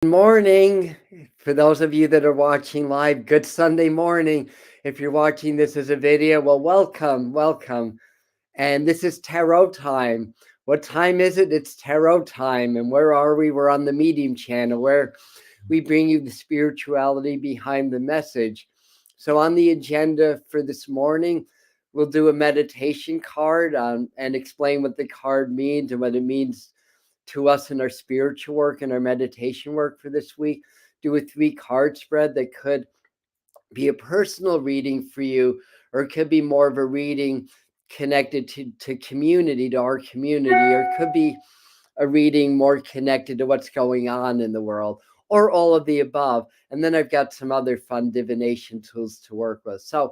Good morning. For those of you that are watching live, good Sunday morning. If you're watching this as a video, well, welcome. And this is tarot time. What time is it? It's tarot time. And where are we? We're on the Medium channel where we bring you the spirituality behind the message. So, on the agenda for this morning, we'll do a meditation card and explain what the card means and what it means to us in our spiritual work and our meditation work for this week. Do a 3 card spread that could be a personal reading for you, or it could be more of a reading connected to community, to our community, or it could be a reading more connected to what's going on in the world, or all of the above. And then I've got some other fun divination tools to work with. So I'm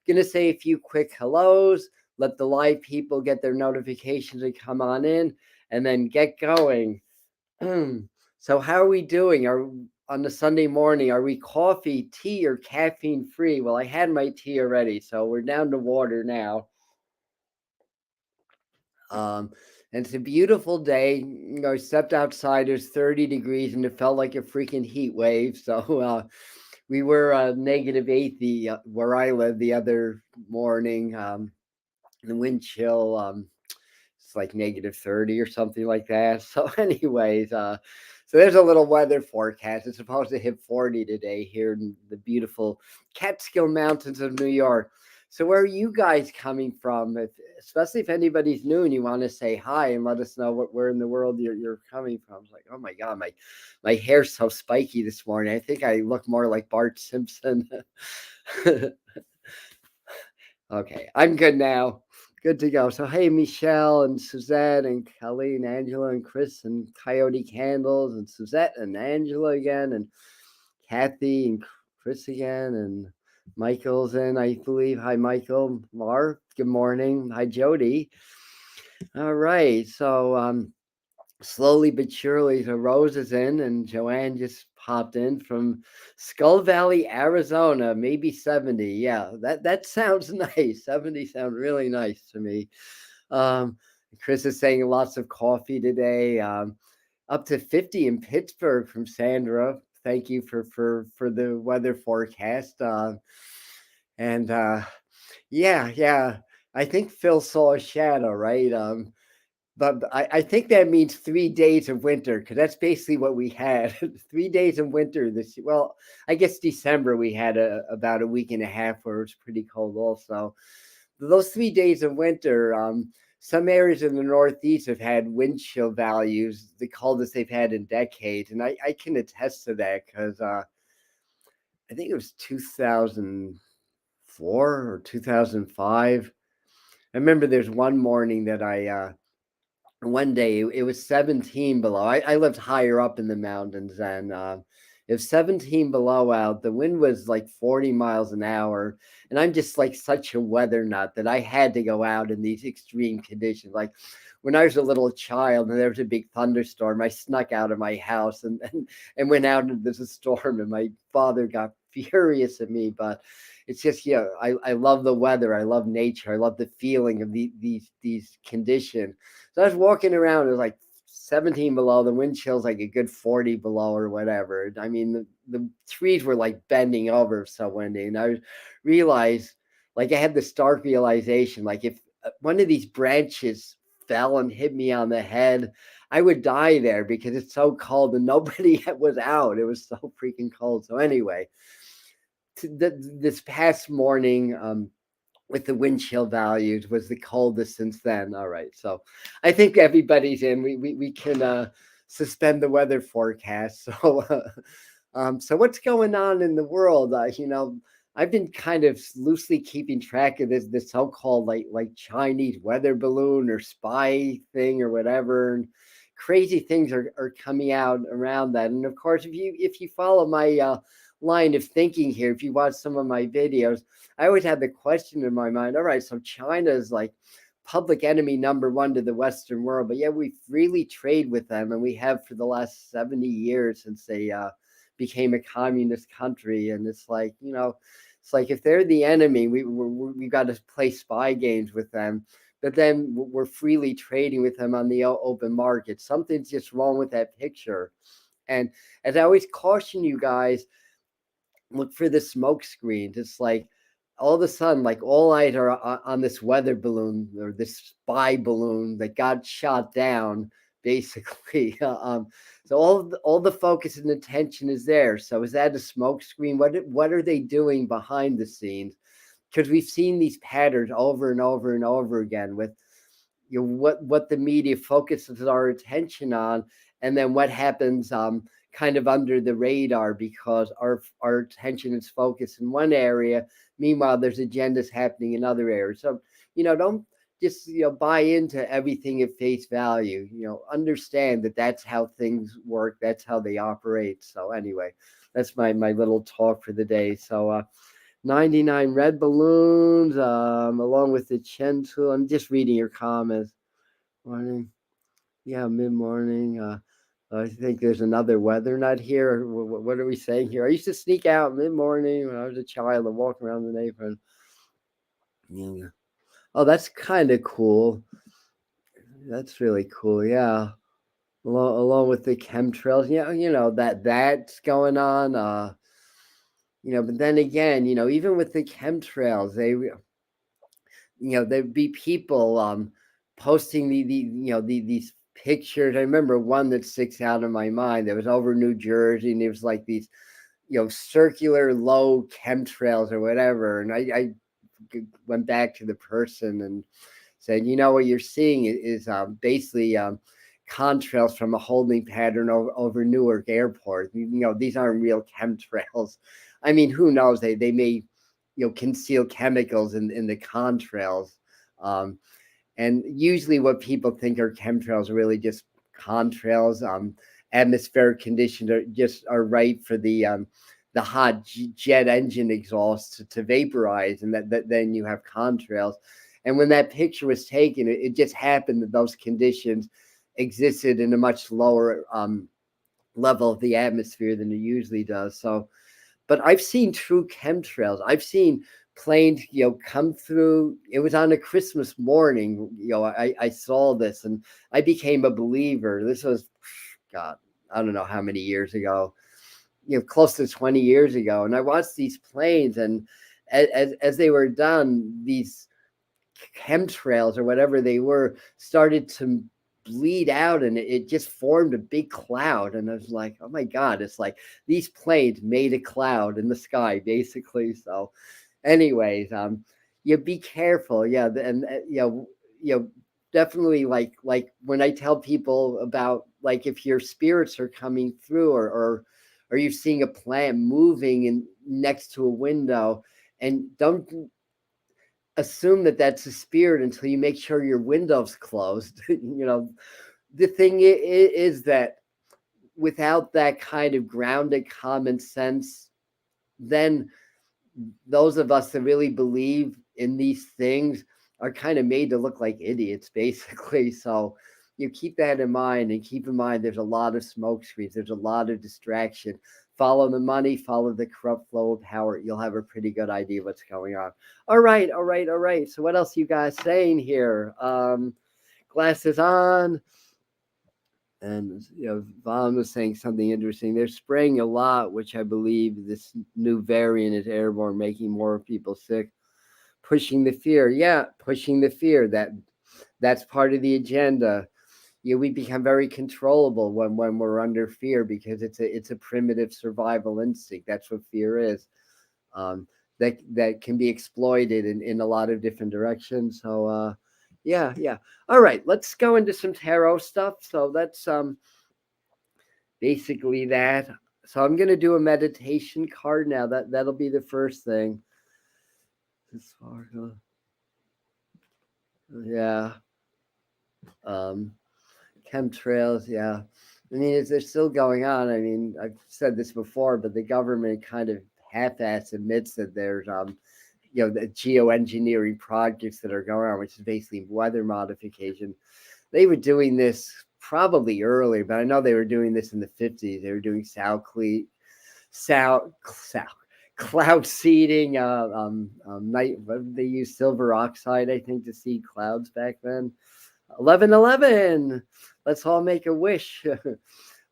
going to say a few quick hellos, let the live people get their notifications and come on in, and then get going. So how are we doing? Are on the Sunday morning, are we coffee, tea, or caffeine free? Well, I had my tea already, so we're down to water now. Um, and it's a beautiful day. I stepped outside, it was 30 degrees, and it felt like a freaking heat wave. So we were -8 where I live the other morning. The wind chill, it's like -30 or something like that. So, anyways, so there's a little weather forecast. It's supposed to hit 40 today here in the beautiful Catskill Mountains of New York. So, where are you guys coming from? Especially if anybody's new and you want to say hi and let us know where in the world you're coming from. It's like, oh my God, my hair's so spiky this morning. I think I look more like Bart Simpson. Okay, I'm good now. Good to go. So, hey, Michelle and Suzette and Colleen, Angela and Chris and Coyote Candles and Suzette and Angela again and Kathy and Chris again and Michael's in, I believe. Hi, Michael. Mar, good morning. Hi, Jody. All right. So, slowly but surely, the Rose is in, and Joanne just popped in from Skull Valley, Arizona, maybe 70. Yeah, that sounds nice. 70 sounds really nice to me. Um, Chris is saying lots of coffee today. Up to 50 in Pittsburgh from Sandra. Thank you for the weather forecast. And yeah, I think Phil saw a shadow, right? But I think that means 3 days of winter, because that's basically what we had. 3 days of winter this year. Well, I guess December we had about a week and a half where it was pretty cold also. Those 3 days of winter, some areas in the Northeast have had wind chill values, the coldest they've had in decades. And I can attest to that because I think it was 2004 or 2005. I remember there's one morning that one day it was 17 below. I lived higher up in the mountains, and it was 17 below out. The wind was like 40 miles an hour, and I'm just like such a weather nut that I had to go out in these extreme conditions. Like when I was a little child and there was a big thunderstorm, I snuck out of my house and went out into the storm, and my father got furious at me. But it's just, I love the weather, I love nature, I love the feeling of these conditions. So I was walking around, it was like 17 below, the wind chill's like a good 40 below or whatever. I mean, the trees were like bending over, so windy. And I realized, like, I had the stark realization, like, if one of these branches fell and hit me on the head, I would die there because it's so cold and nobody was out. It was so freaking cold. So, anyway, this past morning, with the wind chill values was the coldest since then. All right, so I think everybody's in. We can suspend the weather forecast. So so what's going on in the world? I've been kind of loosely keeping track of this so-called like Chinese weather balloon or spy thing or whatever. And crazy things are coming out around that. And of course, if you follow my line of thinking here, if you watch some of my videos, I always had the question in my mind, all right, so China is like public enemy #1 to the Western world, but yeah, we freely trade with them, and we have for the last 70 years since they became a communist country. And it's like, it's like if they're the enemy, we've got to play spy games with them, but then we're freely trading with them on the open market. Something's just wrong with that picture. And as I always caution you guys, look for the smoke screens. It's like all of a sudden, like all eyes are on this weather balloon or this spy balloon that got shot down, basically. So all the focus and attention is there. So is that a smoke screen? What are they doing behind the scenes? Because we've seen these patterns over and over and over again with what the media focuses our attention on, and then what happens kind of under the radar because our attention is focused in one area. Meanwhile, there's agendas happening in other areas. So don't just buy into everything at face value. Understand that that's how things work, that's how they operate. So anyway, that's my little talk for the day. So 99 red balloons, along with the Chentu. I'm just reading your comments. Morning. Yeah, mid-morning. I think there's another weather nut here. What are we saying here? I used to sneak out mid-morning when I was a child and walk around the neighborhood. Yeah. Oh, that's kind of cool. That's really cool. Yeah. Along with the chemtrails. Yeah, that's going on. But then again, even with the chemtrails, there'd be people posting these pictures. I remember one that sticks out in my mind that was over New Jersey, and it was like these circular low chemtrails or whatever. And I went back to the person and said, what you're seeing is basically contrails from a holding pattern over Newark Airport. These aren't real chemtrails. I mean, who knows? They may conceal chemicals in the contrails. And usually what people think are chemtrails are really just contrails. Atmospheric conditions are right for the hot jet engine exhaust to vaporize, and that then you have contrails. And when that picture was taken, it just happened that those conditions existed in a much lower level of the atmosphere than it usually does. So, but I've seen true chemtrails. I've seen planes, come through. It was on a Christmas morning. I saw this and I became a believer. This was, God, I don't know how many years ago, close to 20 years ago. And I watched these planes, and as they were done, these chemtrails or whatever they were started to bleed out, and it just formed a big cloud. And I was like, oh my God, it's like these planes made a cloud in the sky, basically. So anyways, you be careful. Yeah. And definitely like when I tell people about, like, if your spirits are coming through or you're seeing a plant moving in next to a window, and don't assume that that's a spirit until you make sure your window's closed. The thing is that without that kind of grounded common sense, then those of us that really believe in these things are kind of made to look like idiots, basically. So you keep that in mind, and keep in mind there's a lot of smoke screens, there's a lot of distraction. Follow the money, follow the corrupt flow of power. You'll have a pretty good idea what's going on. All right. So what else you guys saying here? Glasses on. And Vaughn was saying something interesting. They're spraying a lot, which I believe this new variant is airborne, making more people sick. Pushing the fear. Yeah, pushing the fear. That's part of the agenda. We become very controllable when we're under fear, because it's a primitive survival instinct. That's what fear is. That can be exploited in a lot of different directions. So yeah. All right, let's go into some tarot stuff. So that's basically that. So I'm gonna do a meditation card now. That'll be the first thing. Yeah. Chemtrails, yeah. I mean, they're still going on. I mean, I've said this before, but the government kind of half-ass admits that there's the geoengineering projects that are going on, which is basically weather modification. They were doing this probably earlier, but I know they were doing this in the 50s. They were doing cloud seeding. They used silver oxide, I think, to seed clouds back then. 11/11. Let's all make a wish.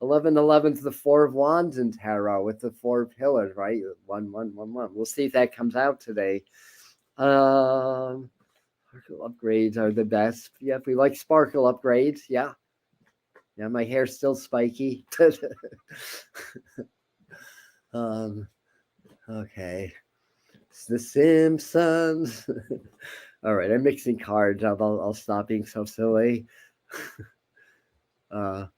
11 the Four of Wands in tarot with the four pillars, right? 1 1 1 1. We'll see if that comes out today. Sparkle upgrades are the best. Yeah, if we like sparkle upgrades, yeah. Yeah, my hair's still spiky. Okay. It's The Simpsons. All right, I'm mixing cards up. I'll stop being so silly. All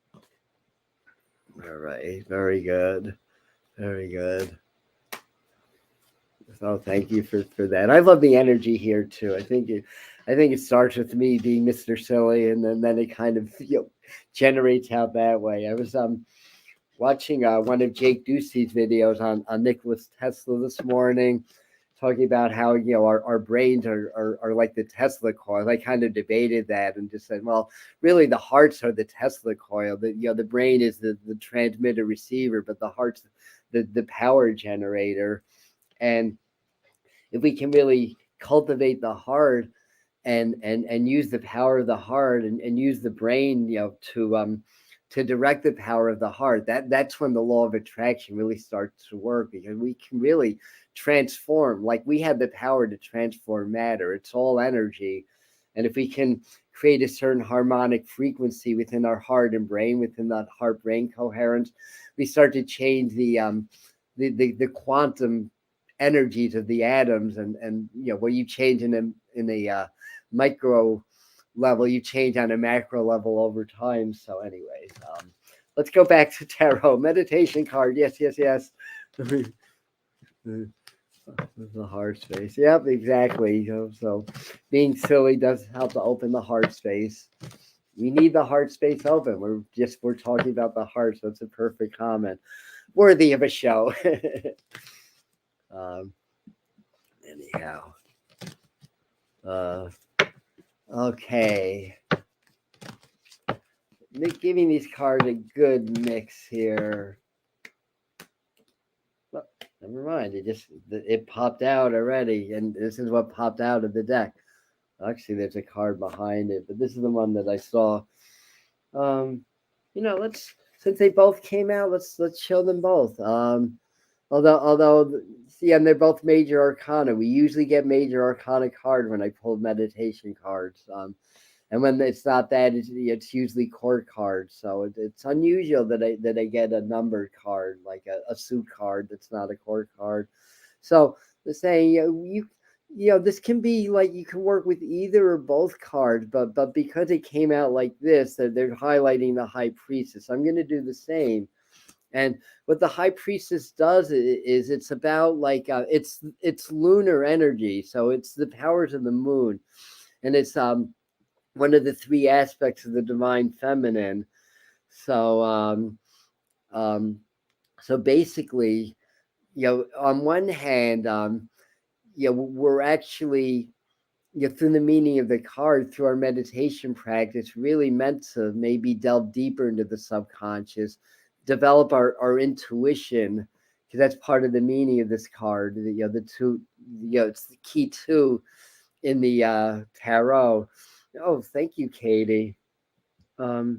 right, very good. Very good. So thank you for that. I love the energy here too. I think it starts with me being Mr. Silly, and then it kind of generates out that way. I was watching one of Jake Ducey's videos on Nicholas Tesla this morning, talking about how our brains are like the Tesla coil. I kind of debated that and just said, well, really the hearts are the Tesla coil. The brain is the transmitter receiver, but the heart's the power generator. And if we can really cultivate the heart and use the power of the heart and use the brain, to direct the power of the heart, that's when the law of attraction really starts to work, because we can really transform. Like, we have the power to transform matter. It's all energy. And if we can create a certain harmonic frequency within our heart and brain, within that heart brain coherence, we start to change the quantum energies of the atoms, and where you change in a micro level, you change on a macro level over time. So anyways, let's go back to tarot meditation card. Yes. The heart space. Yep, exactly. So being silly does help to open the heart space. We need the heart space open. We're talking about the heart, so it's a perfect comment, worthy of a show. Anyhow, okay. Giving these cards a good mix here. Well, never mind. It popped out already, and this is what popped out of the deck. Actually, there's a card behind it, but this is the one that I saw. Let's, since they both came out, let's show them both. Although, see, and they're both major arcana. We usually get major arcana card when I pull meditation cards. And when it's not that, it's usually court cards. So it's unusual that I get a numbered card, like a suit card that's not a court card. So the saying, this can be like, you can work with either or both cards, but because it came out like this, they're highlighting the High Priestess. I'm going to do the same. And what the High Priestess does is it's about like it's lunar energy, so it's the powers of the moon, and it's one of the three aspects of the divine feminine. So so basically, on one hand, we're actually, through the meaning of the card, through our meditation practice, really meant to maybe delve deeper into the subconscious, develop our intuition, because that's part of the meaning of this card. The two, it's the key two in the tarot. Oh, thank you, Katie. What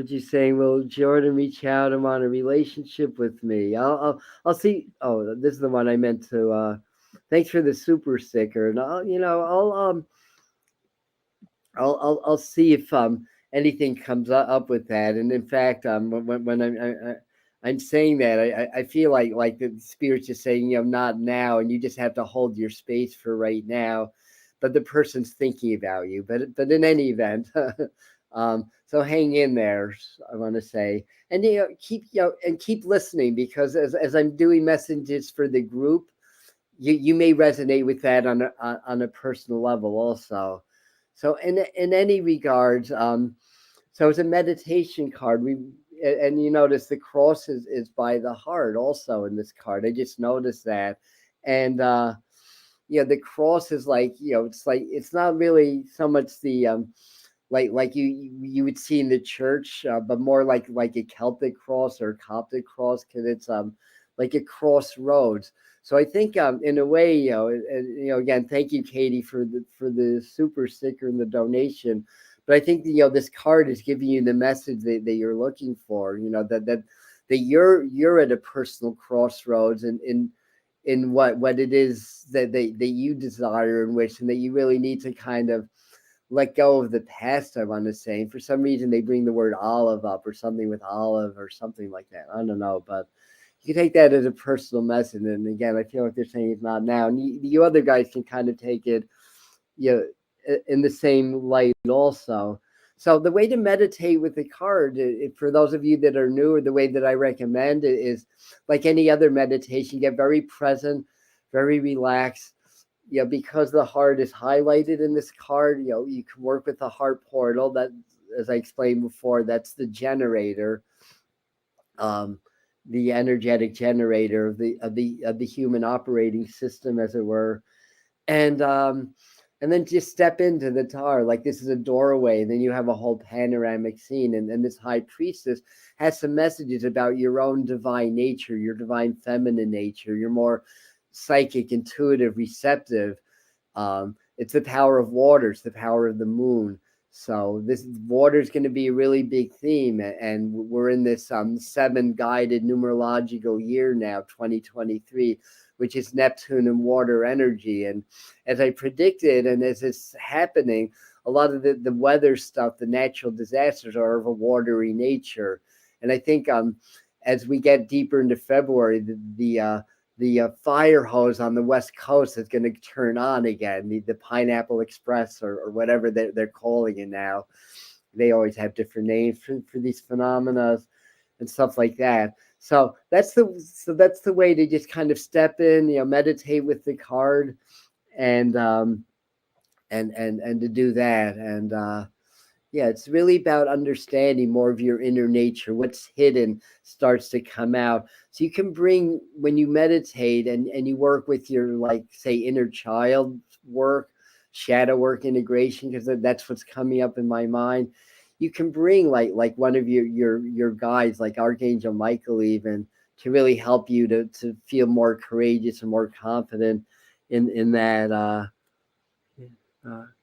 you saying? Will Jordan reach out and want a relationship with me? I'll see. Oh, this is the one I meant to. Thanks for the super sticker, and I'll see if anything comes up with that. And in fact, when I'm saying that, I feel like the spirit's just saying, not now, and you just have to hold your space for right now. But the person's thinking about you. But in any event, so hang in there. I want to say, and keep listening, because as I'm doing messages for the group, you may resonate with that on a personal level also. So in any regards, so it's a meditation card. And you notice the cross is by the heart also in this card. I just noticed that. And the cross is like, it's not really so much the like you would see in the church, but more like a Celtic cross or a Coptic cross, because it's like a crossroads. So I think in a way, again, thank you, Katie, for the super sticker and the donation. But I think this card is giving you the message that you're looking for. That you're at a personal crossroads in what it is that you desire and wish, and that you really need to kind of let go of the past. I want to say, and for some reason they bring the word olive up, or something with olive, or something like that. I don't know, but you can take that as a personal message. And again, I feel like they're saying it's not now, and you other guys can kind of take it, you know, in the same light also. So the way to meditate with the card, for those of you that are new, the way that I recommend it is like any other meditation, get very present, very relaxed. Because the heart is highlighted in this card, you can work with the heart portal. That, as I explained before, that's the generator, um, the energetic generator of the human operating system, as it were. And then just step into the tar like this is a doorway, and then you have a whole panoramic scene. And this high priestess has some messages about your own divine nature, your divine feminine nature, your more psychic, intuitive, receptive. It's the power of water, it's the power of the moon. So this water is going to be a really big theme, and we're in this 7 guided numerological year now, 2023, which is Neptune and water energy. And as I predicted, and as it's happening, a lot of the weather stuff, the natural disasters, are of a watery nature. And I think as we get deeper into February, the fire hose on the West Coast is going to turn on again, the Pineapple Express, or whatever they're calling it now. They always have different names for these phenomena and stuff like that. So that's the way to just kind of step in, meditate with the card, and to do that. And yeah, it's really about understanding more of your inner nature. What's hidden starts to come out. So you can bring, when you meditate and you work with your, like, say, inner child work, shadow work integration, because that's what's coming up in my mind. You can bring like one of your guides, like Archangel Michael, even, to really help you to feel more courageous and more confident in that.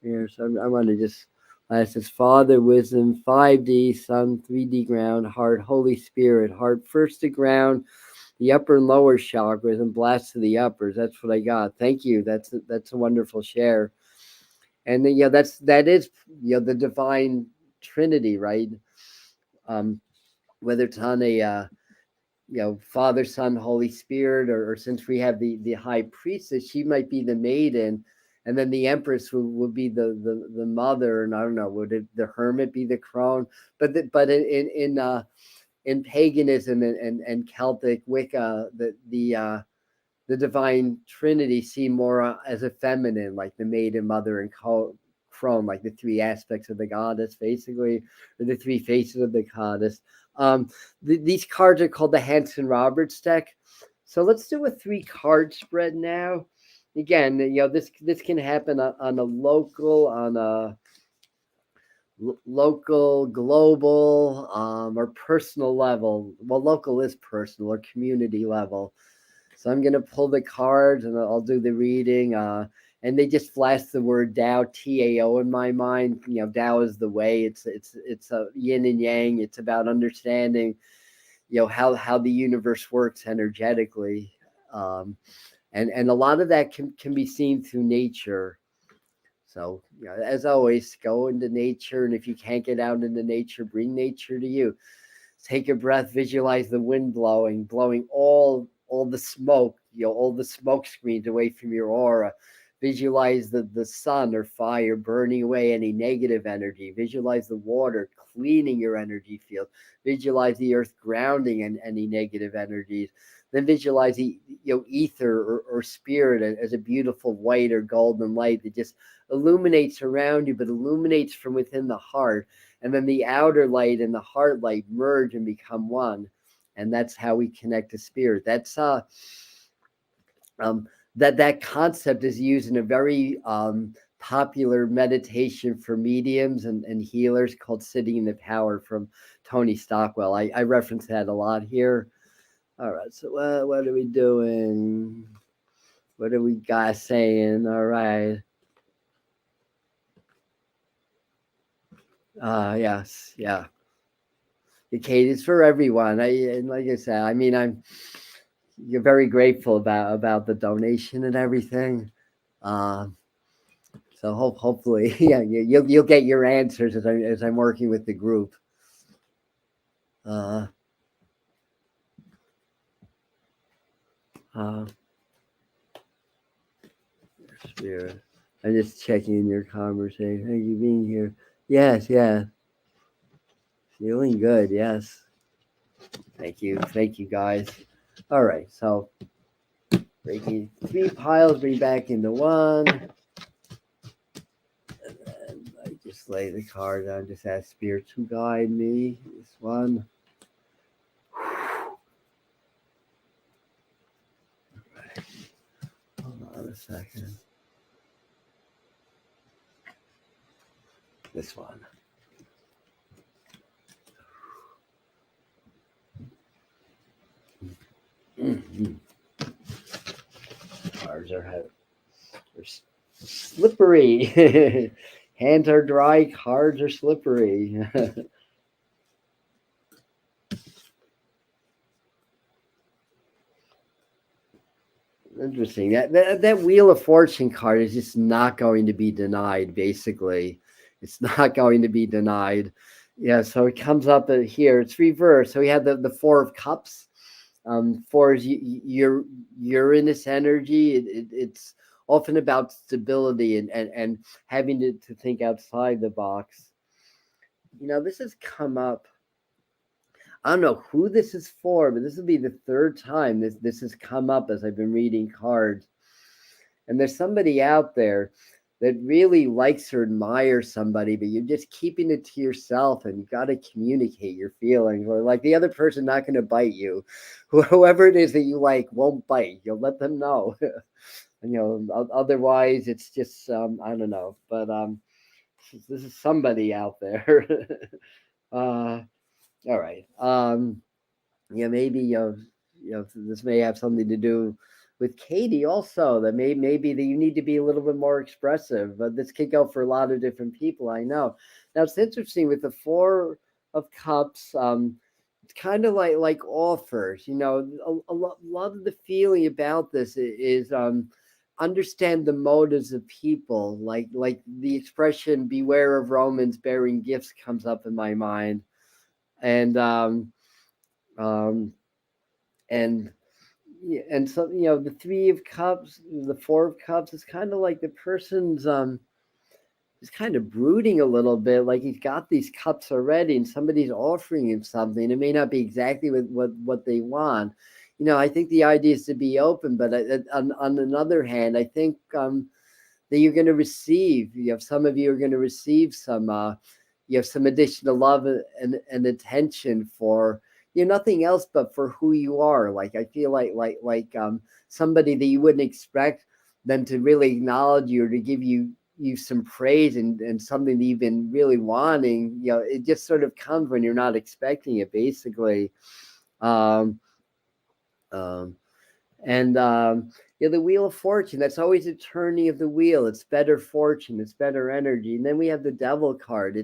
Here, so I want to just. It says Father, Wisdom, 5D, Sun, 3D ground, heart, Holy Spirit, heart first to ground, the upper and lower chakras, and blast to the uppers. That's what I got. Thank you. That's a wonderful share. And then, that is the divine Trinity, right? Whether it's on a Father, Son, Holy Spirit, or since we have the high priestess, she might be the maiden, and then the empress would be the mother, and I don't know, would the hermit be the crone? But in paganism and Celtic Wicca, the divine Trinity see more as a feminine, like the maiden, mother, and crone, like the 3 aspects of the goddess, basically, or the 3 faces of the goddess. These cards are called the Hanson Roberts deck. So let's do a 3 card spread now. Again, this can happen on a local, global, or personal level. Well, local is personal, or community level. So I'm going to pull the cards, and I'll do the reading. And they just flash the word Tao, Tao, in my mind. Tao is the way. It's a yin and yang. It's about understanding, how the universe works energetically. And a lot of that can be seen through nature. So, as always, go into nature. And if you can't get out into nature, bring nature to you. Take a breath, visualize the wind blowing all the smoke, all the smoke screens away from your aura. Visualize the sun or fire burning away any negative energy. Visualize the water cleaning your energy field. Visualize the earth grounding any negative energies. Then visualize the ether or spirit as a beautiful white or golden light that just illuminates around you, but illuminates from within the heart. And then the outer light and the heart light merge and become one. And that's how we connect to spirit. That's that concept is used in a very popular meditation for mediums and healers called Sitting in the Power from Tony Stockwell. I reference that a lot here. All right, so what are we doing? What are we guys saying? All right. Yes, yeah. Kate, it's for everyone. And like I said, I mean, you're very grateful about the donation and everything. Uh, so hopefully, yeah, you'll get your answers as I'm working with the group. Uh, uh, Spirit, I'm just checking in your conversation. Thank you being here. Yes, yeah, feeling good. Yes, thank you guys. All right, so breaking 3 piles, bring back into one. And I just lay the card down, just ask Spirit to guide me. This one. Hold on a second. This one. Mm-hmm. Cards are slippery. Hands are dry, cards are slippery. Interesting. That Wheel of Fortune card is just not going to be denied. Basically, it's not going to be denied. Yeah. So it comes up here. It's reversed. So we had the Four of Cups. Four is your Uranus energy. It's often about stability and having to think outside the box. This has come up. I don't know who this is for, but this will be the third time this has come up as I've been reading cards. And there's somebody out there that really likes or admires somebody, but you're just keeping it to yourself, and you got to communicate your feelings. Or like the other person not going to bite you, whoever it is that you like won't bite. You'll let them know. And, otherwise it's just I don't know, but this is somebody out there. uh, all right. Yeah, maybe this may have something to do with Katie also. That maybe that you need to be a little bit more expressive. But this could go for a lot of different people. I know. Now it's interesting with the Four of Cups. It's kind of like offers. A lot of the feeling about this is understand the motives of people. Like the expression "beware of Romans bearing gifts" comes up in my mind, and um, and yeah, and so the Three of Cups, the Four of Cups is kind of like the person's is kind of brooding a little bit, like he's got these cups already and somebody's offering him something. It may not be exactly what they want. I think the idea is to be open, but on another hand, I think that you're going to receive. Some of you are going to receive some. You have some additional love and attention for nothing else but for who you are. Like I feel like somebody that you wouldn't expect them to really acknowledge you or to give you some praise and something that you've been really wanting. It just sort of comes when you're not expecting it. Basically, um, um, and the Wheel of Fortune, that's always a turning of the wheel. It's better fortune, it's better energy. And then we have the Devil card.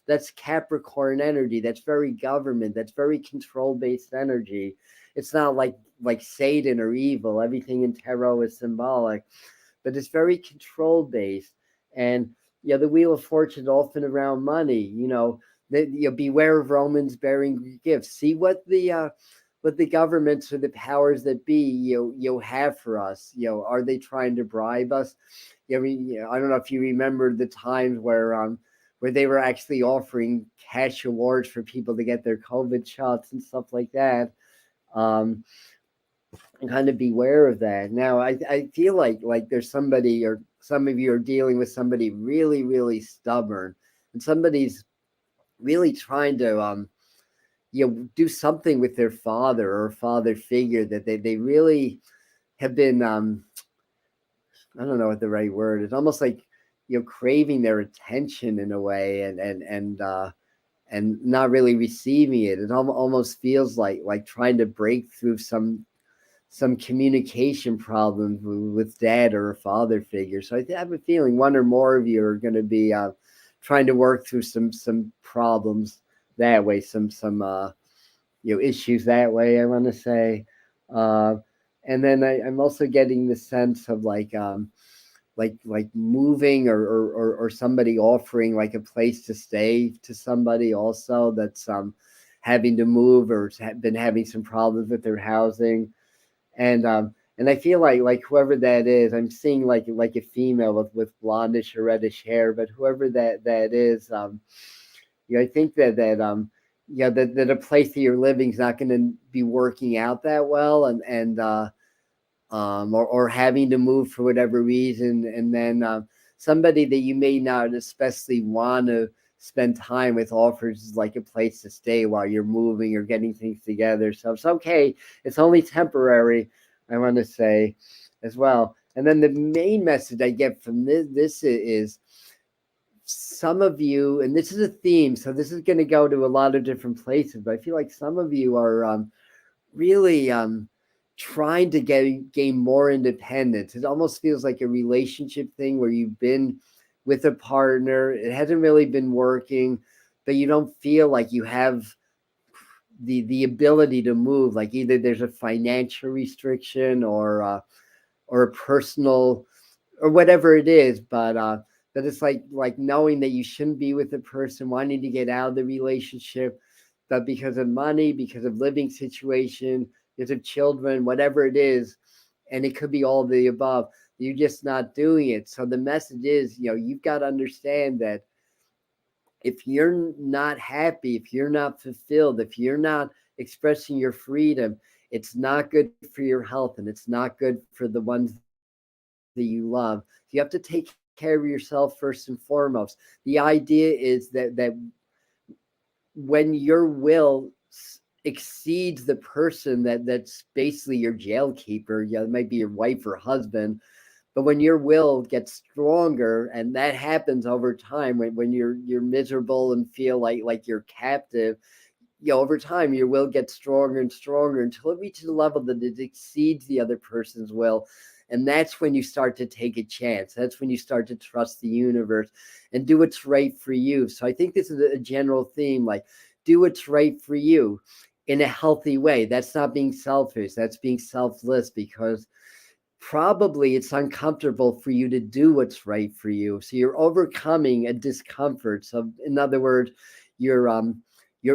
That's Capricorn energy. That's very government. That's very control-based energy. It's not like Satan or evil. Everything in tarot is symbolic, but it's very control-based. And the Wheel of Fortune often around money. Beware of Romans bearing gifts. See what the governments or the powers that be have for us. Are they trying to bribe us? I don't know if you remember the times where they were actually offering cash awards for people to get their COVID shots and stuff like that. And kind of beware of that. Now, I feel like there's somebody, or some of you are dealing with somebody really, really stubborn, and somebody's really trying to do something with their father or father figure that they really have been I don't know what the right word is, almost like craving their attention in a way, and not really receiving it. It almost feels like trying to break through some communication problem with dad or a father figure. So I have a feeling one or more of you are going to be trying to work through some problems that way, some issues that way, I want to say. uh and then I'm also getting the sense of like moving, or somebody offering like a place to stay to somebody also that's having to move, or been having some problems with their housing. And I feel like whoever that is, I'm seeing like a female with blondish or reddish hair, but whoever that is, I think that a place that you're living is not going to be working out that well, or having to move for whatever reason, and then somebody that you may not especially want to spend time with offers like a place to stay while you're moving or getting things together. So it's okay. It's only temporary, I want to say, as well. And then the main message I get from this is some of you, and this is a theme, so this is going to go to a lot of different places, but I feel like some of you are really trying to gain more independence. It almost feels like a relationship thing where you've been with a partner, it hasn't really been working, but you don't feel like you have the ability to move. Like either there's a financial restriction, or a personal, or whatever it is, but it's like knowing that you shouldn't be with a person, wanting to get out of the relationship, but because of money, because of living situation, because of children, whatever it is, and it could be all the above, you're just not doing it. So the message is, you've got to understand that if you're not happy, if you're not fulfilled, if you're not expressing your freedom, it's not good for your health, and it's not good for the ones that you love. You have to take care of yourself first and foremost. The idea is that when your will exceeds the person that's basically your jail keeper, it might be your wife or husband, but when your will gets stronger, and that happens over time, when you're miserable and feel like you're captive, over time your will gets stronger and stronger until it reaches a level that it exceeds the other person's will. And that's when you start to take a chance. That's when you start to trust the universe and do what's right for you. So I think this is a general theme, like do what's right for you in a healthy way. That's not being selfish, that's being selfless, because probably it's uncomfortable for you to do what's right for you. So you're overcoming a discomfort. So in other words, you're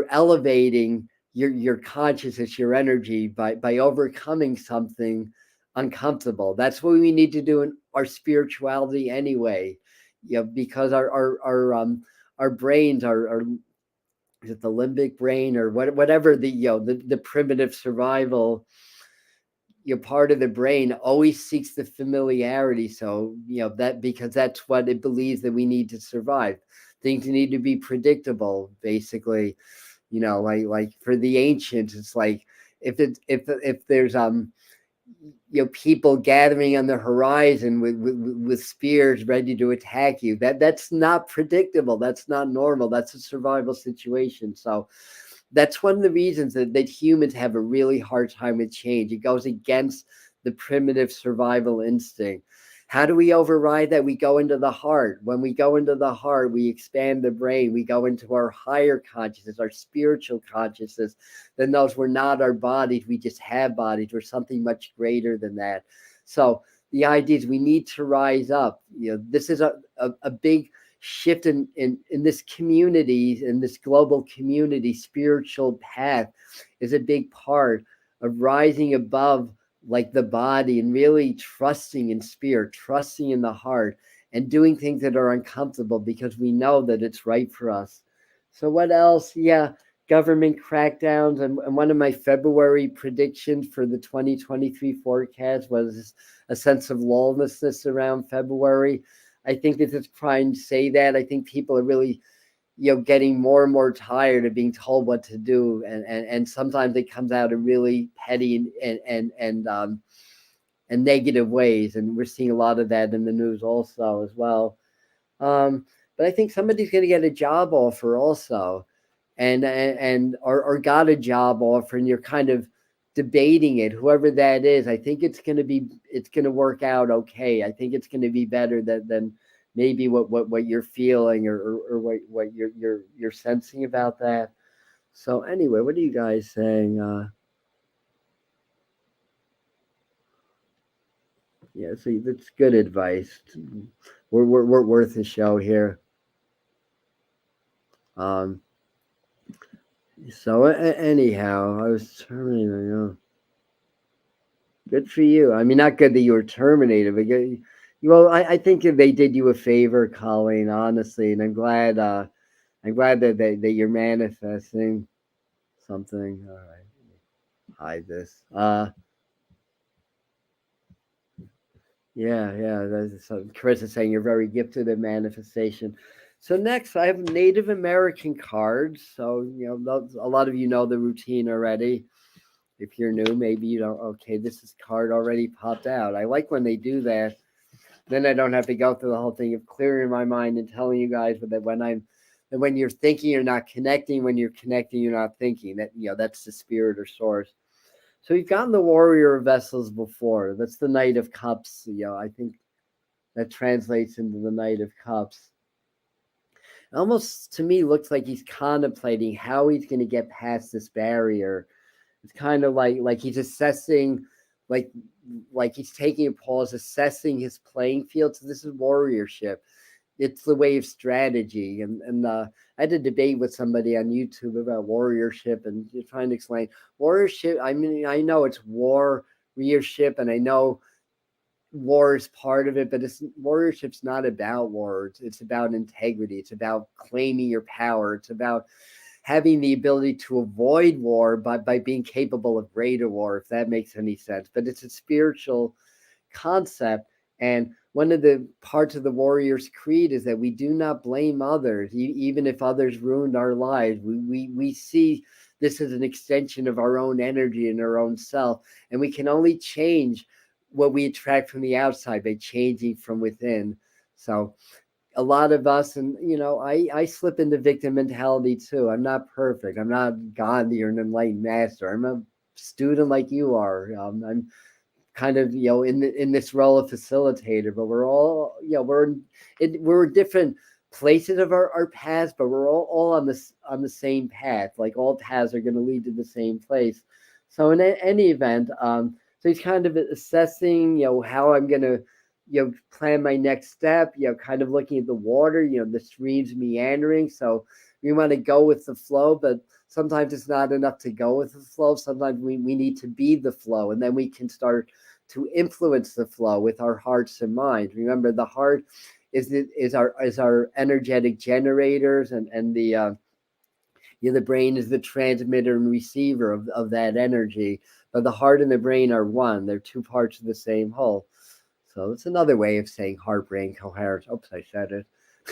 elevating your consciousness, your energy, by overcoming something uncomfortable. That's what we need to do in our spirituality anyway. Because our brains are is it the limbic brain, or whatever, the primitive survival, your part of the brain always seeks the familiarity. So that, because that's what it believes that we need to survive. Things need to be predictable, basically. Like for the ancients, it's like if there's people gathering on the horizon with spears ready to attack you, that's not predictable, that's not normal, that's a survival situation. So that's one of the reasons that humans have a really hard time with change. It goes against the primitive survival instinct. How do we override that? We go into the heart. When we go into the heart, we expand the brain. We go into our higher consciousness, our spiritual consciousness, that knows we're not our bodies. We just have bodies. We're something much greater than that. So the idea is we need to rise up. This is a big shift in this community, in this global community. Spiritual path is a big part of rising above like the body, and really trusting in spirit, trusting in the heart, and doing things that are uncomfortable because we know that it's right for us. So what else? Yeah, government crackdowns. And one of my February predictions for the 2023 forecast was a sense of lawlessness around February. I think this is trying to say that. I think people are really getting more and more tired of being told what to do, and sometimes it comes out in really petty and negative ways, and we're seeing a lot of that in the news also as well. But I think somebody's going to get a job offer also, or got a job offer, and you're kind of debating it. Whoever that is, I think it's going to work out okay. I think it's going to be better than maybe what you're feeling, or what you're sensing about that. So anyway, what are you guys saying? Yeah, so that's good advice. We're worth a show here. Um, so anyhow, I was terminated. Good for you. I mean, not good that you were terminated, but good, well, I think they did you a favor, Colleen. Honestly, and I'm glad that you're manifesting something. All right, hide this. Yeah. That's, so Chris is saying you're very gifted at manifestation. So next, I have Native American cards. So a lot of you know the routine already. If you're new, maybe you don't. Okay, this is card already popped out. I like when they do that. Then I don't have to go through the whole thing of clearing my mind and telling you guys that when you're thinking, you're not connecting. When you're connecting, you're not thinking. That's the spirit or source. So we've gotten the Warrior of Vessels before. That's the Knight of Cups. I think that translates into the Knight of Cups. It almost to me looks like he's contemplating how he's going to get past this barrier. It's kind of like he's assessing, like he's taking a pause, assessing his playing field. So this is warriorship. It's the way of strategy. And I had a debate with somebody on YouTube about warriorship, and you're trying to explain warriorship. I mean, I know it's warriorship, and I know war is part of it, but warriorship's not about war. It's about integrity. It's about claiming your power. It's about having the ability to avoid war by being capable of greater war, if that makes any sense. But it's a spiritual concept. And one of the parts of the Warrior's Creed is that we do not blame others, even if others ruined our lives. We see this as an extension of our own energy and our own self. And we can only change what we attract from the outside by changing from within. So a lot of us, and I slip into victim mentality too. I'm not perfect. I'm not Gandhi or an enlightened master. I'm a student like you are. I'm kind of in this role of facilitator, but we're all we're different places of our paths, but we're all on the same path. Like all paths are going to lead to the same place. So in any event, so he's kind of assessing how I'm going to plan my next step, kind of looking at the water, the streams meandering. So we want to go with the flow, but sometimes it's not enough to go with the flow. Sometimes we need to be the flow, and then we can start to influence the flow with our hearts and minds. Remember, the heart is our energetic generators, and the brain is the transmitter and receiver of that energy. But the heart and the brain are one. They're two parts of the same whole. So it's another way of saying heart-brain coherence. Oops, I said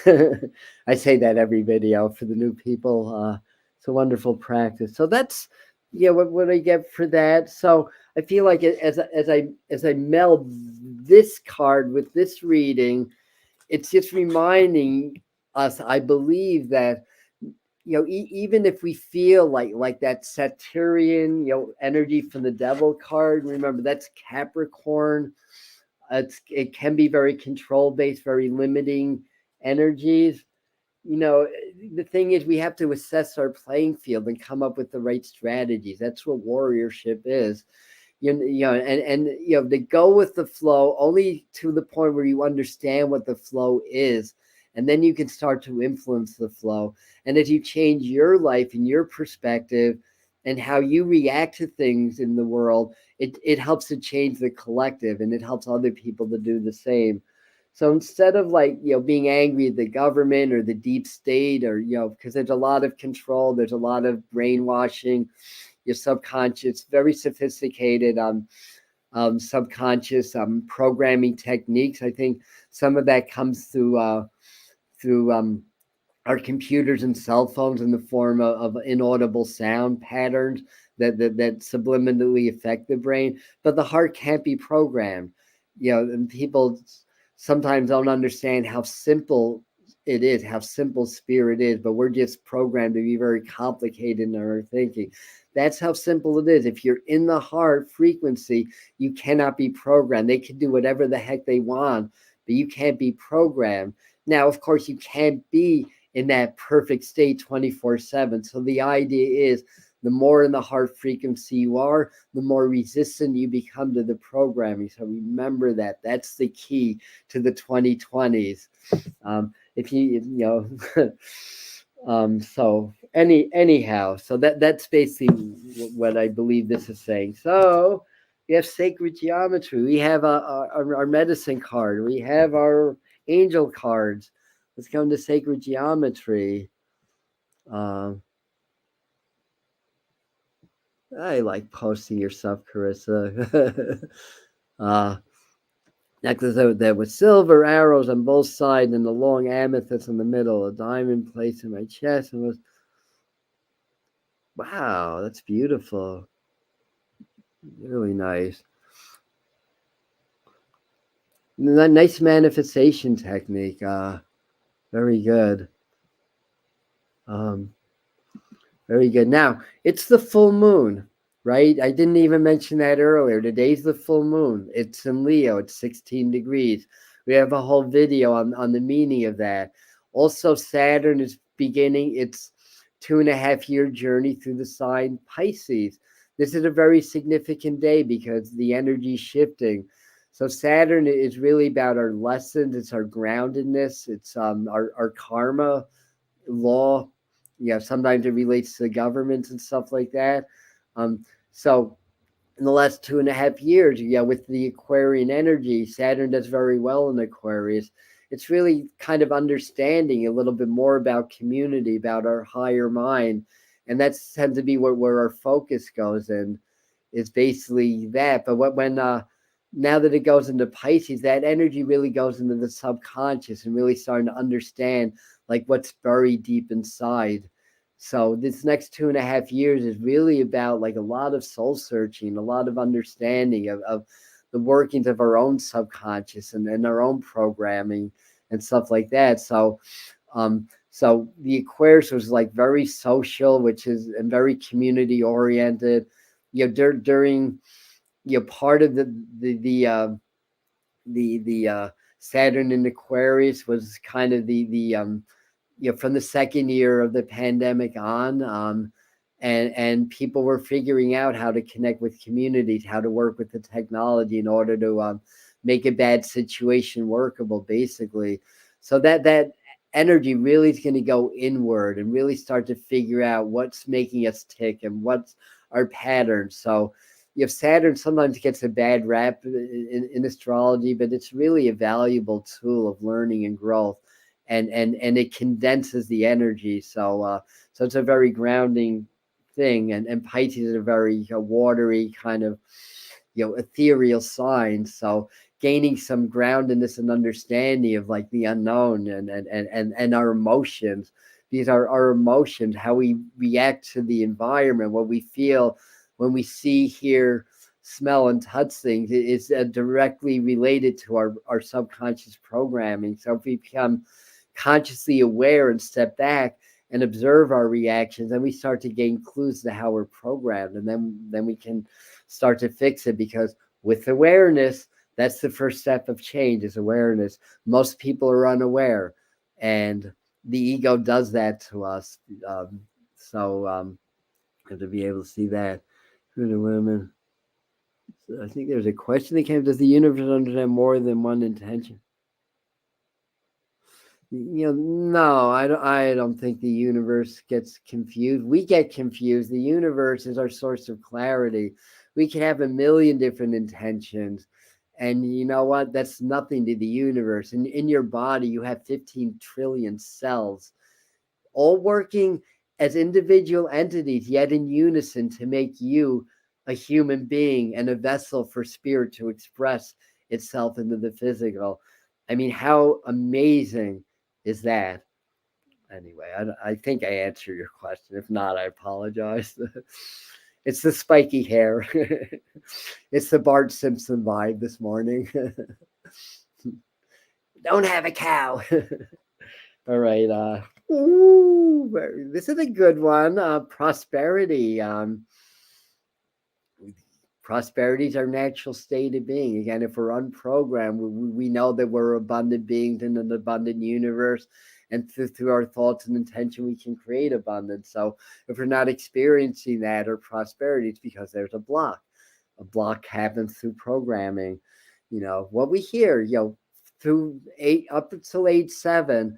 it. I say that every video for the new people. It's a wonderful practice. So that's what I get for that. So I feel like as I meld this card with this reading, it's just reminding us, I believe, that even if we feel like that Saturnian energy from the devil card, remember that's Capricorn. It can be very control based, very limiting energies. The thing is, we have to assess our playing field and come up with the right strategies. That's what warriorship is. To go with the flow only to the point where you understand what the flow is, and then you can start to influence the flow. And as you change your life and your perspective and how you react to things in the world, it helps to change the collective, and it helps other people to do the same. So instead of being angry at the government or the deep state, or because there's a lot of control, there's a lot of brainwashing, your subconscious, very sophisticated subconscious programming techniques. I think some of that comes through our computers and cell phones in the form of inaudible sound patterns that subliminally affect the brain. But the heart can't be programmed. And people sometimes don't understand how simple it is, how simple spirit is, but we're just programmed to be very complicated in our thinking. That's how simple it is. If you're in the heart frequency, you cannot be programmed. They can do whatever the heck they want, but you can't be programmed. Now, of course, you can't be in that perfect state 24/7. So the idea is the more in the heart frequency you are, the more resistant you become to the programming. So remember that. That's the key to the 2020s. If you know, so anyhow, so that's basically what I believe this is saying. So we have sacred geometry. We have our medicine card. We have our angel cards. Let's come to sacred geometry. I like posting your stuff, Carissa. Necklace that with silver arrows on both sides and the long amethyst in the middle, a diamond placed in my chest, and was wow, that's beautiful. Really nice. Nice manifestation technique. Very good. Um, Very good. Now, it's the full moon, right? I didn't even mention that earlier. Today's the full moon. It's in Leo. It's 16 degrees. We have a whole video on the meaning of that. Also, Saturn is beginning its 2.5 year journey through the sign Pisces. This is a very significant day because the energy is shifting. So Saturn is really about our lessons. It's our groundedness. It's our karma law. Yeah, sometimes it relates to the governments and stuff like that. So in the last 2.5 years, yeah, with the Aquarian energy, Saturn does very well in Aquarius. It's really kind of understanding a little bit more about community, about our higher mind, and that tends to be where our focus goes in. Is basically that. But when now that it goes into Pisces, that energy really goes into the subconscious and really starting to understand like what's buried deep inside. So this next 2.5 years is really about like a lot of soul searching, a lot of understanding of the workings of our own subconscious and our own programming and stuff like that. So the Aquarius was like very social, which is and very community oriented. During part of the Saturn in Aquarius was kind of the from the second year of the pandemic on, and people were figuring out how to connect with communities, how to work with the technology in order to make a bad situation workable, basically. So that energy really is going to go inward and really start to figure out what's making us tick and what's our patterns. So Saturn sometimes gets a bad rap in astrology, but it's really a valuable tool of learning and growth, and it condenses the energy. So it's a very grounding thing, and Pisces is a very watery kind of ethereal sign. So gaining some groundedness and understanding of like the unknown and our emotions. These are our emotions, how we react to the environment, what we feel when we see, hear, smell, and touch things. Is directly related to our subconscious programming. So if we become consciously aware and step back and observe our reactions, then we start to gain clues to how we're programmed, and then we can start to fix it. Because with awareness, that's the first step of change, is awareness. Most people are unaware, and the ego does that to us. Have to be able to see that. For the women, I think there's a question that came: does the universe understand more than one intention? No, I don't think the universe gets confused. We get confused. The universe is our source of clarity. We can have a million different intentions, and you know what? That's nothing to the universe. In your body, you have 15 trillion cells, all working as individual entities, yet in unison to make you a human being and a vessel for spirit to express itself into the physical. I mean, how amazing is that? Anyway, I think I answered your question. If not, I apologize. It's the spiky hair. It's the Bart Simpson vibe this morning. Don't have a cow. All right. This is a good one. Prosperity. Prosperity is our natural state of being. Again, if we're unprogrammed, we know that we're abundant beings in an abundant universe. And through our thoughts and intention, we can create abundance. So if we're not experiencing that or prosperity, it's because there's a block. A block happens through programming. What we hear, through up until age 7,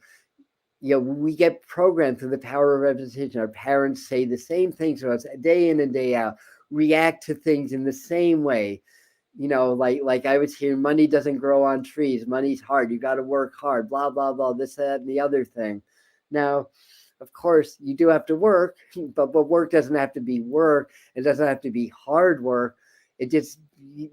we get programmed through the power of repetition. Our parents say the same things to us day in and day out, react to things in the same way. Like I was hearing, money doesn't grow on trees. Money's hard. You got to work hard, blah, blah, blah, this, that, and the other thing. Now, of course, you do have to work, but work doesn't have to be work. It doesn't have to be hard work.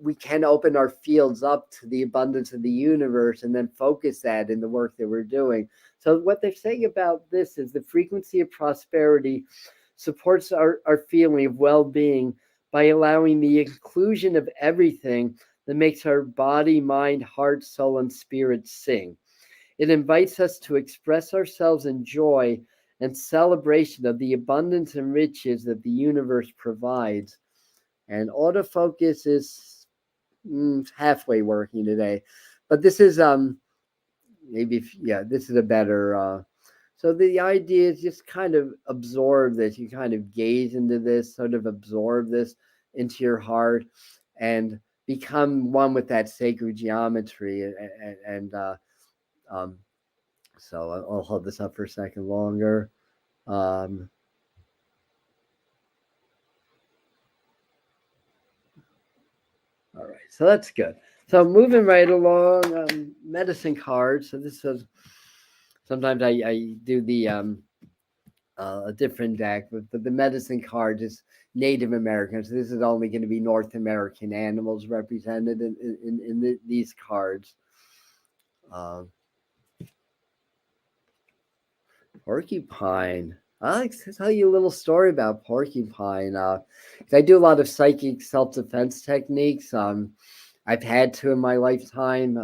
We can open our fields up to the abundance of the universe and then focus that in the work that we're doing. So what they're saying about this is the frequency of prosperity supports our feeling of well-being by allowing the inclusion of everything that makes our body, mind, heart, soul, and spirit sing. It invites us to express ourselves in joy and celebration of the abundance and riches that the universe provides. And autofocus is halfway working today. But this is this is a better so the idea is just kind of absorb this. You kind of gaze into this, sort of absorb this into your heart and become one with that sacred geometry. So I'll hold this up for a second longer. All right, so that's good. So moving right along, medicine cards. So this is, sometimes I do the a different deck, but the medicine card is Native American. So this is only going to be North American animals represented in these cards. Porcupine. I'd like to tell you a little story about porcupine. I do a lot of psychic self-defense techniques. I've had to in my lifetime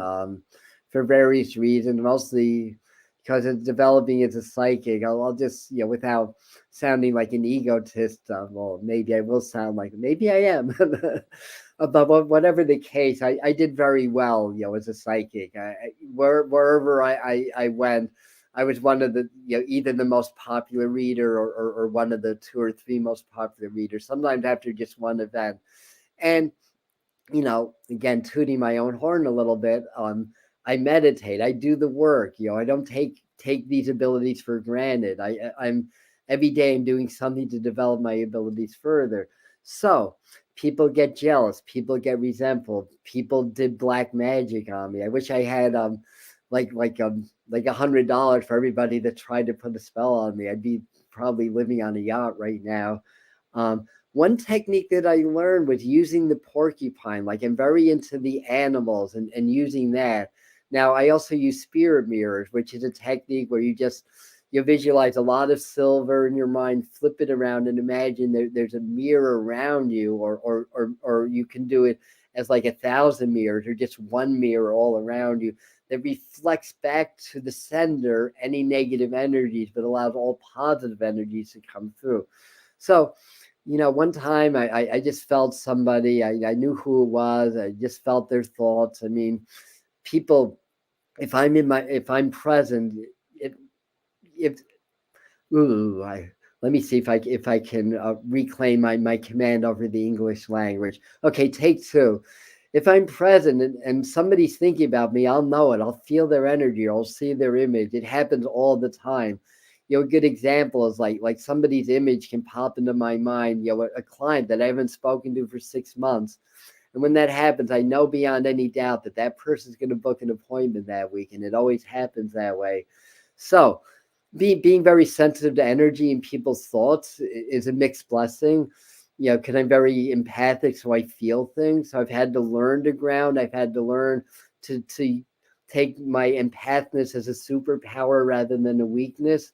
for various reasons, mostly because it's developing as a psychic. I'll just, without sounding like an egotist, well, maybe I will sound like, maybe I am. But whatever the case, I did very well, as a psychic. Wherever I went, I was one of the, either the most popular reader or one of the 2 or 3 most popular readers, sometimes after just one event. And, again, tooting my own horn a little bit, I meditate, I do the work, I don't take these abilities for granted. I'm every day I'm doing something to develop my abilities further. So people get jealous, people get resentful, people did black magic on me. I wish I had like $100 for everybody that tried to put a spell on me. I'd be probably living on a yacht right now. One technique that I learned was using the porcupine. Like, I'm very into the animals and using that. Now, I also use spirit mirrors, which is a technique where you visualize a lot of silver in your mind, flip it around and imagine there's a mirror around you, or you can do it as like 1,000 mirrors or just one mirror all around you that reflects back to the sender any negative energies, but allows all positive energies to come through. So, one time I just felt somebody, I knew who it was. I just felt their thoughts. I mean, people, if I'm present, let me see if I can reclaim my command over the English language. Okay, take 2. If I'm present and somebody's thinking about me, I'll know it. I'll feel their energy. I'll see their image. It happens all the time. A good example is like somebody's image can pop into my mind, a client that I haven't spoken to for 6 months. And when that happens, I know beyond any doubt that person's going to book an appointment that week. And it always happens that way. So being very sensitive to energy and people's thoughts is a mixed blessing, because I'm very empathic, so I feel things. So I've had to learn to ground. I've had to learn to take my empathicness as a superpower rather than a weakness.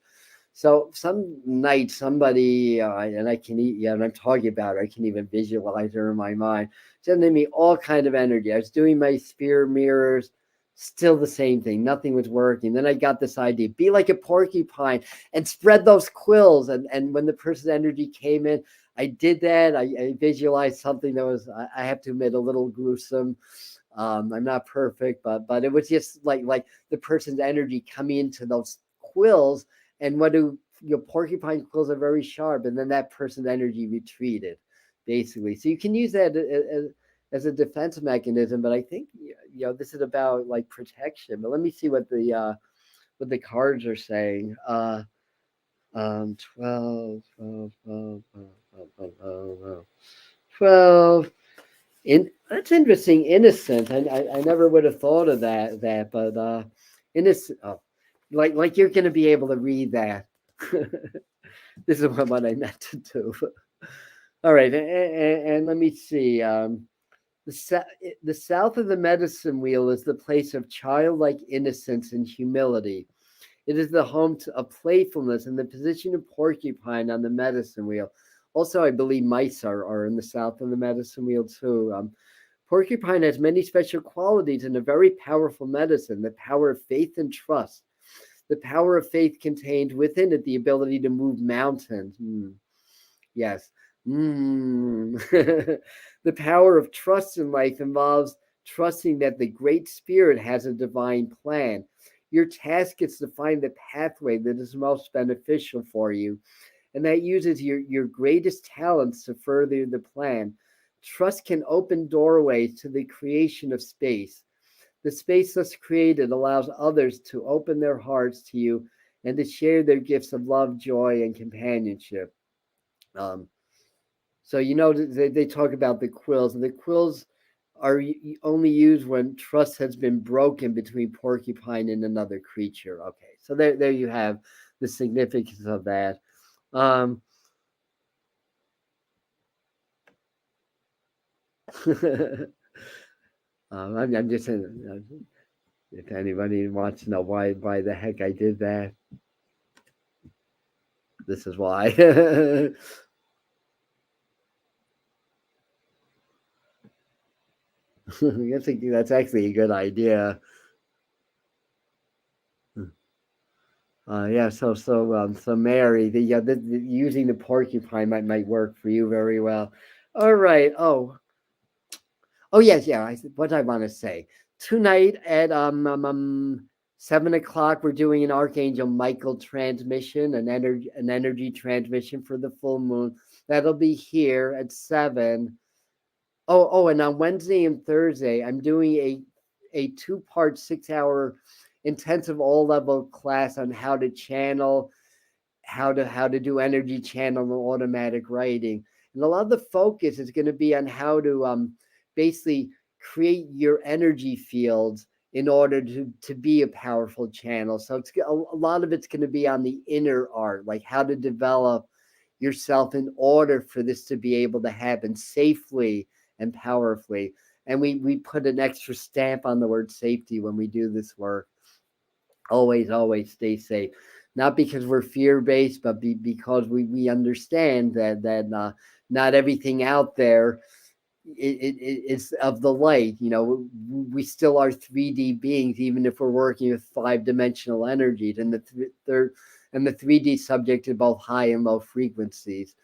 So some night somebody, and I can and I'm talking about her, I can even visualize her in my mind, sending me all kind of energy. I was doing my spirit mirrors, still the same thing. Nothing was working. Then I got this idea, be like a porcupine and spread those quills. And when the person's energy came in, I did that. I visualized something that was, I have to admit, a little gruesome. I'm not perfect, but it was just like the person's energy coming into those quills, and what do porcupine quills are very sharp, and then that person's energy retreated, basically. So you can use that as a defense mechanism, but I think this is about like protection. But let me see what the cards are saying. 12, 12, 12, 12, 12, 12, 12. That's interesting. Innocent. I never would have thought of that, but innocent. Oh, like you're going to be able to read that. This is what I meant to do. All right, and let me see. The south of the medicine wheel is the place of childlike innocence and humility. It is the home of playfulness and the position of porcupine on the medicine wheel. Also, I believe mice are in the south of the medicine wheel too. Porcupine has many special qualities and a very powerful medicine, the power of faith and trust. The power of faith contained within it the ability to move mountains. Yes. The power of trust in life involves trusting that the Great Spirit has a divine plan. Your task is to find the pathway that is most beneficial for you, and that uses your greatest talents to further the plan. Trust can open doorways to the creation of space. The space thus created allows others to open their hearts to you and to share their gifts of love, joy, and companionship. Um, so they talk about the quills, and the quills are only used when trust has been broken between porcupine and another creature. Okay, so there you have the significance of that. Um, I'm just saying, if anybody wants to know why the heck I did that, this is why. That's actually a good idea. Yeah, so Mary, using the porcupine might work for you very well. All right. Oh yes, yeah. What I want to say tonight at 7 o'clock, we're doing an Archangel Michael transmission, an energy transmission for the full moon. That'll be here at 7. Oh, and on Wednesday and Thursday, I'm doing a 2-part 6-hour intensive all level class on how to channel, how to do energy channel and automatic writing. And a lot of the focus is going to be on how to basically create your energy fields in order to be a powerful channel. So it's a lot of it's going to be on the inner art, like how to develop yourself in order for this to be able to happen safely and powerfully. And we put an extra stamp on the word safety when we do this work. Always stay safe. Not because we're fear based, but because we understand that not everything out there is of the light. We still are 3D beings, even if we're working with 5-dimensional energies, and the 3D subject to both high and low frequencies.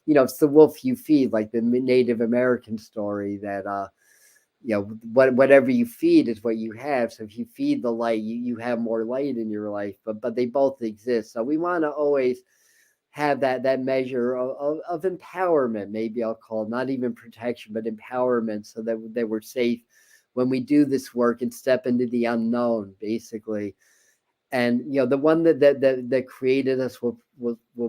It's the wolf you feed, like the Native American story that whatever you feed is what you have. So if you feed the light, you have more light in your life. But they both exist. So we want to always have that measure of empowerment. Maybe I'll call it, not even protection, but empowerment, so that we're safe when we do this work and step into the unknown, basically. And the one that created us will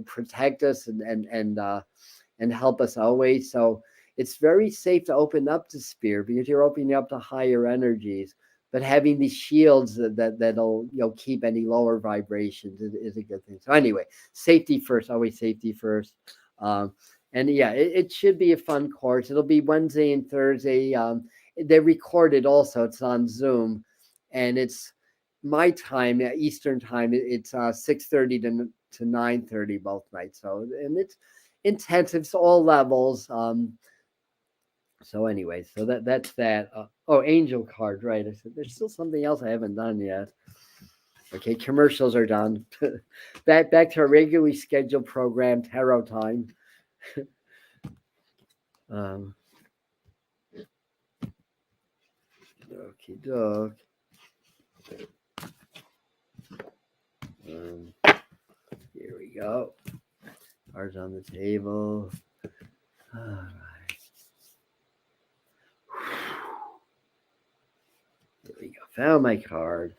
protect us and help us always. So it's very safe to open up to spirit because you're opening up to higher energies. But having these shields that'll keep any lower vibrations is a good thing. So anyway, safety first, always safety first. And yeah, it should be a fun course. It'll be Wednesday and Thursday. They're recorded also. It's on Zoom, and it's my time, Eastern time. It's 6:30 to 9:30 both nights. So, and it's intensive. It's all levels. So anyway, so that's that. Angel card, right? I said there's still something else I haven't done yet. Okay, commercials are done. Back to our regularly scheduled program, tarot time. Okie doke. Here we go. Cards on the table. All right. There we go. Found my card.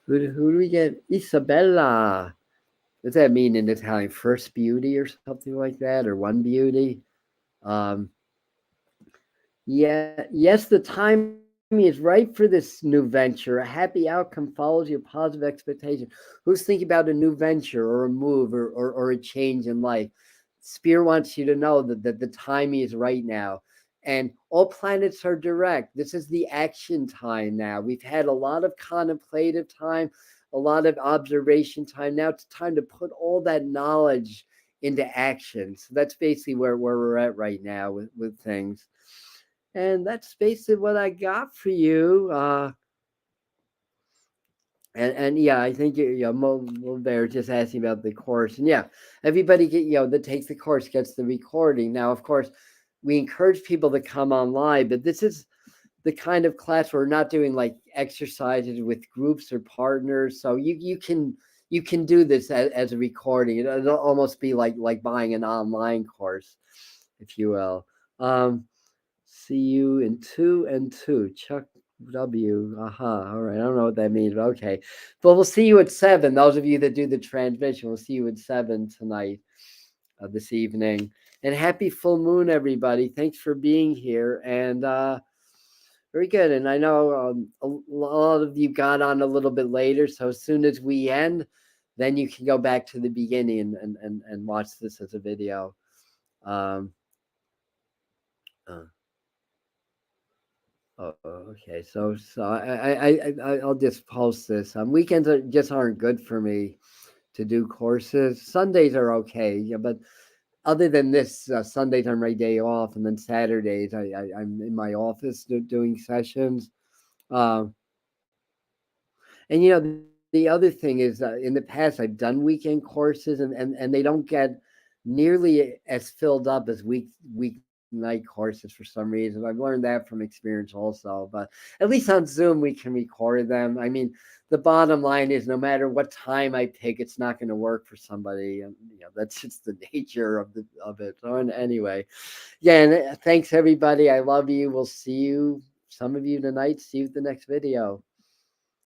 Who do we get? Isabella. Does that mean in Italian first beauty or something like that, or one beauty? Um, yeah, yes, the timing is right for this new venture. A happy outcome follows your positive expectation. Who's thinking about a new venture or a move or a change in life? Spirit wants you to know that the timing is right now. And all planets are direct. This is the action time now. We've had a lot of contemplative time, a lot of observation time. Now it's time to put all that knowledge into action. So that's basically where we're at right now with things. And that's basically what I got for you. And yeah, I think Mo Bear just asking about the course, and yeah, everybody that takes the course gets the recording. Now, of course, we encourage people to come online, but this is the kind of class where we're not doing like exercises with groups or partners, so you can do this as a recording. It'll almost be like buying an online course, if you will. See you in 2 and 2. Chuck W. Aha. All right. I don't know what that means, but okay. But we'll see you at 7. Those of you that do the transmission, we'll see you at 7 tonight, this evening. And happy full moon, everybody. Thanks for being here. And very good. And I know a lot of you got on a little bit later. So as soon as we end, then you can go back to the beginning and watch this as a video. Um, uh, Oh, okay. So I'll just post this. Weekends just aren't good for me to do courses. Sundays are okay, yeah, but other than this, Sundays are my day off, and then Saturdays I'm in my office doing sessions. Um, and the other thing is, in the past I've done weekend courses, and they don't get nearly as filled up as weeknight courses for some reason. I've learned that from experience also. But at least on Zoom we can record them. I mean, the bottom line is no matter what time I pick, it's not going to work for somebody, and that's just the nature of it. So anyway, yeah, and thanks everybody. I love you. We'll see you, some of you tonight. See you at the next video.